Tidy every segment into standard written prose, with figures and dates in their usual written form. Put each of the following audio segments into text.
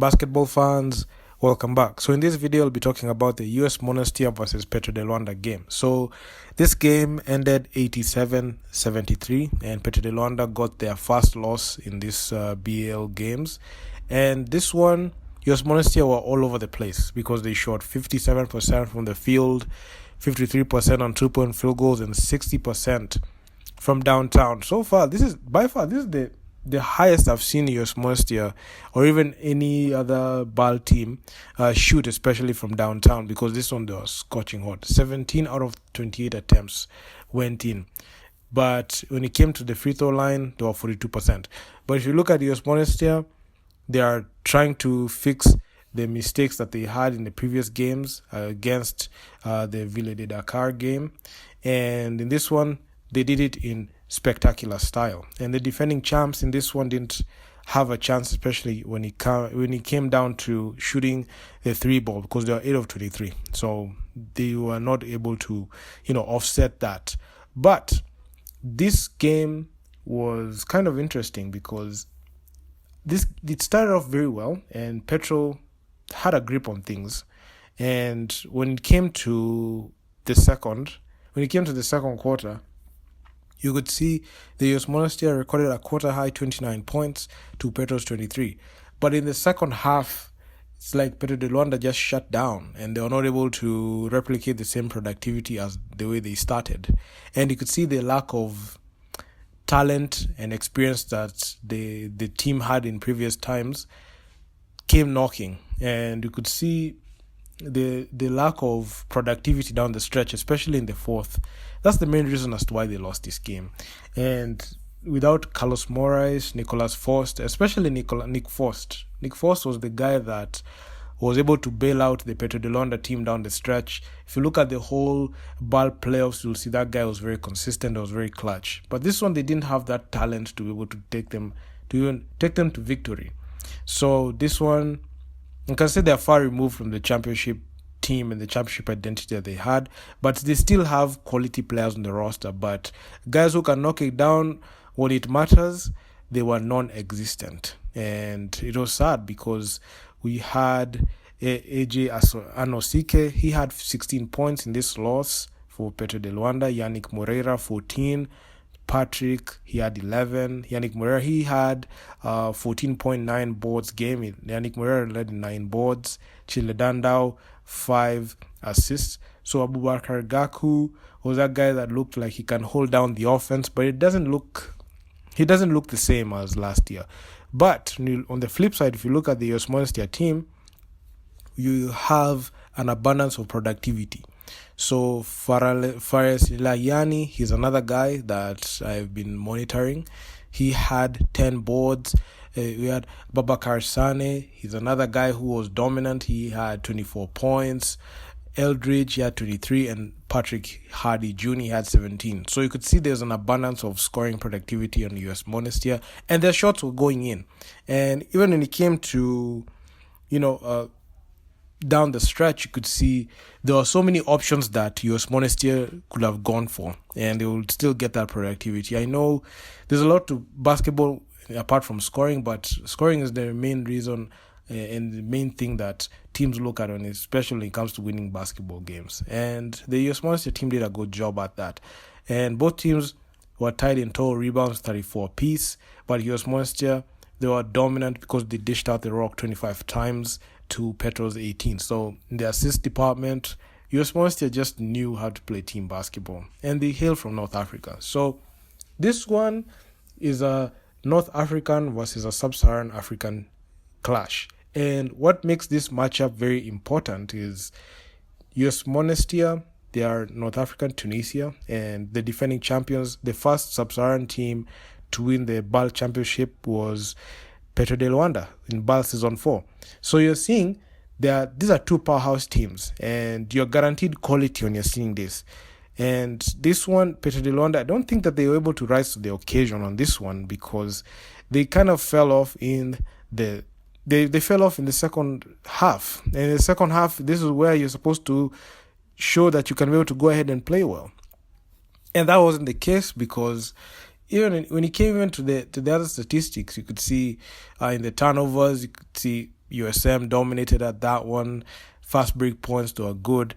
Basketball fans, welcome back. So in this video, I'll be talking about the US Monastir versus Petro de Luanda game. So this game ended 87-73, and Petro de Luanda got their first loss in this BAL games. And this one, US Monastir were all over the place because they shot 57% from the field, 53% on two-point field goals, and 60% from downtown. So far, this is the highest I've seen US Monastir or even any other BAL team shoot, especially from downtown, because this one they were scorching hot. 17 out of 28 attempts went in. But when it came to the free throw line, they were 42%. But if you look at US Monastir, they are trying to fix the mistakes that they had in the previous games against the Ville de Dakar game. And in this one, they did it in spectacular style. And the defending champs in this one didn't have a chance, especially when it came down to shooting the three ball, because they were 8 of 23. So they were not able to, offset that. But this game was kind of interesting because it started off very well, and Petro had a grip on things. And when it came to the second quarter, you could see the US Monastir recorded a quarter-high 29 points to Petro's 23. But in the second half, it's like Petro de Luanda just shut down, and they were not able to replicate the same productivity as the way they started. And you could see the lack of talent and experience that the team had in previous times came knocking. And you could see the lack of productivity down the stretch, especially in the fourth. That's the main reason as to why they lost this game. And without Carlos Moraes, Nicolas Faust, especially Nick Faust. Nick Faust was the guy that was able to bail out the Petro de Luanda team down the stretch. If you look at the whole BAL playoffs, you'll see that guy was very consistent, was very clutch. But this one, they didn't have that talent to be able to take them to victory. So this one, you can say they're far removed from the championship team and the championship identity that they had, but they still have quality players on the roster. But guys who can knock it down when it matters, they were non-existent. And it was sad because we had AJ Anosike. He had 16 points in this loss for Petro de Luanda. Yannick Moreira, 14. Patrick, he had 11. Yannick Moreira, he had 14.9 boards game. Yannick Moreira led 9 boards. Chile Dandao, 5 assists. So Abubakar Gaku was that guy that looked like he can hold down the offense, but he doesn't look the same as last year. But on the flip side, if you look at the US Monastir team, you have an abundance of productivity. So Fares Layani, he's another guy that I've been monitoring. He had 10 boards. We had Babakar Sane. He's another guy who was dominant. He had 24 points. Eldridge, he had 23. And Patrick Hardy Jr., he had 17. So you could see there's an abundance of scoring productivity on US Monastir. And their shots were going in. And even when it came to, down the stretch, you could see there were so many options that US Monastir could have gone for, and they would still get that productivity. I know there's a lot to basketball apart from scoring, but scoring is the main reason and the main thing that teams look at, especially when it comes to winning basketball games. And the US Monastir team did a good job at that. And both teams were tied in total rebounds, 34 apiece, but US Monastir, they were dominant because they dished out the rock 25 times to Petro's 18. So in the assist department, US Monastir just knew how to play team basketball. And they hail from North Africa. So this one is a North African versus a Sub-Saharan African clash. And what makes this matchup very important is US Monastir, they are North African Tunisia, and the defending champions, the first Sub-Saharan team to win the BAL championship was Petro de Luanda in BAL Season 4. So you're seeing these are two powerhouse teams, and you're guaranteed quality when you're seeing this. And this one, Petro de Luanda, I don't think that they were able to rise to the occasion on this one because they kind of fell off in the second half. And in the second half, this is where you're supposed to show that you can be able to go ahead and play well. And that wasn't the case because even when it came into the other statistics, you could see in the turnovers, you could see USM dominated at that one. Fast break points, they were good.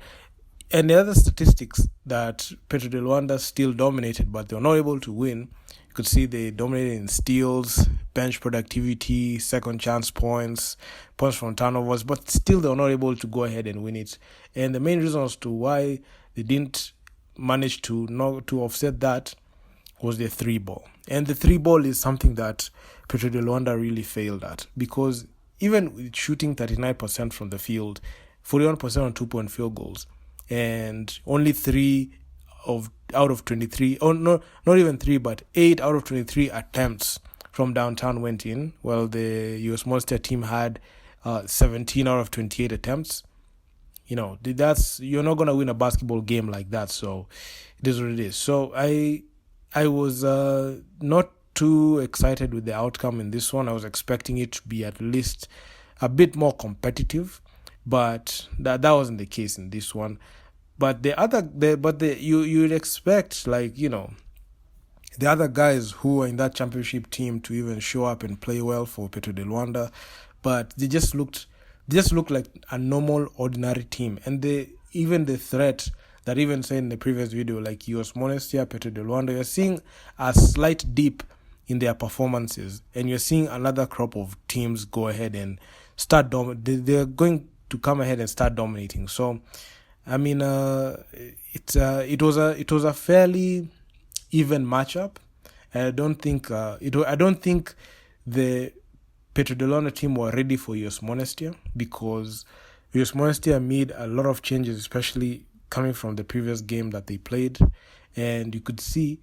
And the other statistics that Petro de Luanda still dominated, but they were not able to win. You could see they dominated in steals, bench productivity, second chance points, points from turnovers, but still they were not able to go ahead and win it. And the main reason as to why they didn't manage to offset that was the three ball. And the three ball is something that Petro de Luanda really failed at, because even with shooting 39% from the field, 41% on 2-point field goals, and only 3 out of 23, or no, not even 3, but 8 out of 23 attempts from downtown went in, while the US Monastir team had 17 out of 28 attempts. You know, you're not going to win a basketball game like that, so it is what it is. So I was not too excited with the outcome in this one. I was expecting it to be at least a bit more competitive, but that wasn't the case in this one. But you'd expect, like, you know, the other guys who are in that championship team to even show up and play well for Petro de Luanda, but they just looked like a normal, ordinary team. And even the threat that even said in the previous video, like US Monastir, Petro de Luanda, you're seeing a slight dip in their performances, and you're seeing another crop of teams go ahead and start they're going to come ahead and start dominating. So, I mean, it was a fairly even matchup. I don't think the Petro de Luanda team were ready for US Monastir, because US Monastir made a lot of changes, especially coming from the previous game that they played. And you could see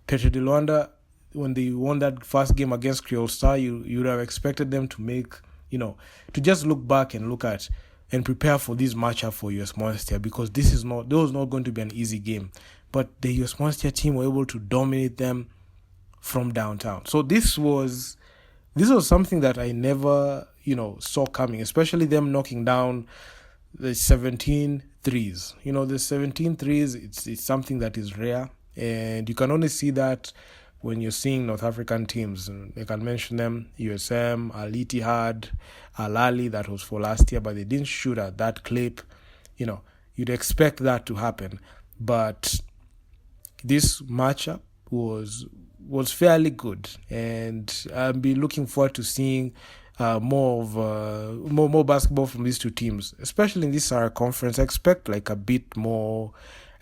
Petro de Luanda, when they won that first game against Creole Star, you would have expected them to make, you know, to just look back and look at and prepare for this matchup for US Monastir, because this was not going to be an easy game. But the US Monastir team were able to dominate them from downtown. So this was something that I never, you know, saw coming, especially them knocking down the 17 threes. You know, the 17 threes, it's something that is rare, and you can only see that when you're seeing North African teams. I can mention them: USM, Al Ittihad, Al Ahly, that was for last year, but they didn't shoot at that clip. You know, you'd expect that to happen, but this matchup was fairly good, and I'll be looking forward to seeing more basketball from these two teams, especially in this conference. I expect a bit more,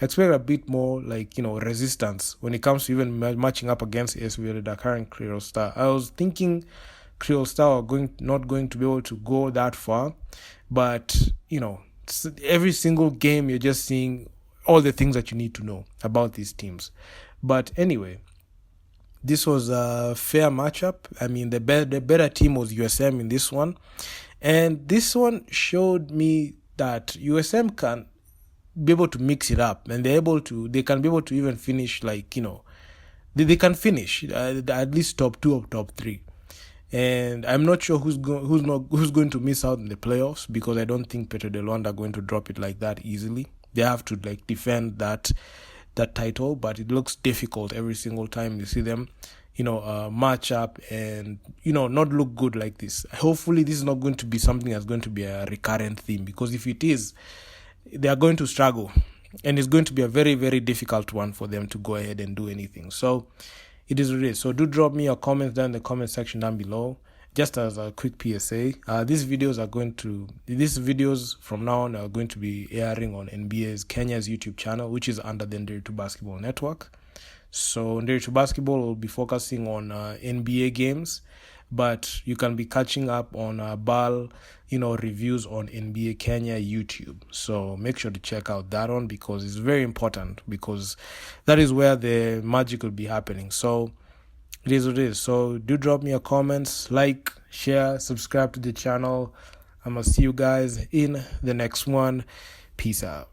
like, you know, resistance when it comes to even matching up against ASV Dakar and Creole Star. I was thinking Creole Star are not going to be able to go that far, but, you know, every single game you're just seeing all the things that you need to know about these teams. But anyway, this was a fair matchup. I mean, the better team was USM in this one, and this one showed me that USM can be able to mix it up, and they can be able to even finish, like, you know, they can finish at least top 2 or top 3. And I'm not sure who's going to miss out in the playoffs, because I don't think Petro de Luanda are going to drop it like that easily. They have to, like, defend that title, but it looks difficult every single time you see them, you know, match up and, you know, not look good like this. Hopefully this is not going to be something that's going to be a recurrent theme, because if it is, they are going to struggle, and it's going to be a very, very difficult one for them to go ahead and do anything. So it is what it is. So do drop me your comments down in the comment section down below. Just as a quick PSA, these videos from now on are going to be airing on NBAKenya's YouTube channel, which is under the Nderitu Basketball Network. So Nderitu Basketball will be focusing on NBA games, but you can be catching up on BAL, you know, reviews on NBAKenya YouTube. So make sure to check out that one, because it's very important, because that is where the magic will be happening. So it is what it is. So do drop me your comments, like, share, subscribe to the channel. I'm going to see you guys in the next one. Peace out.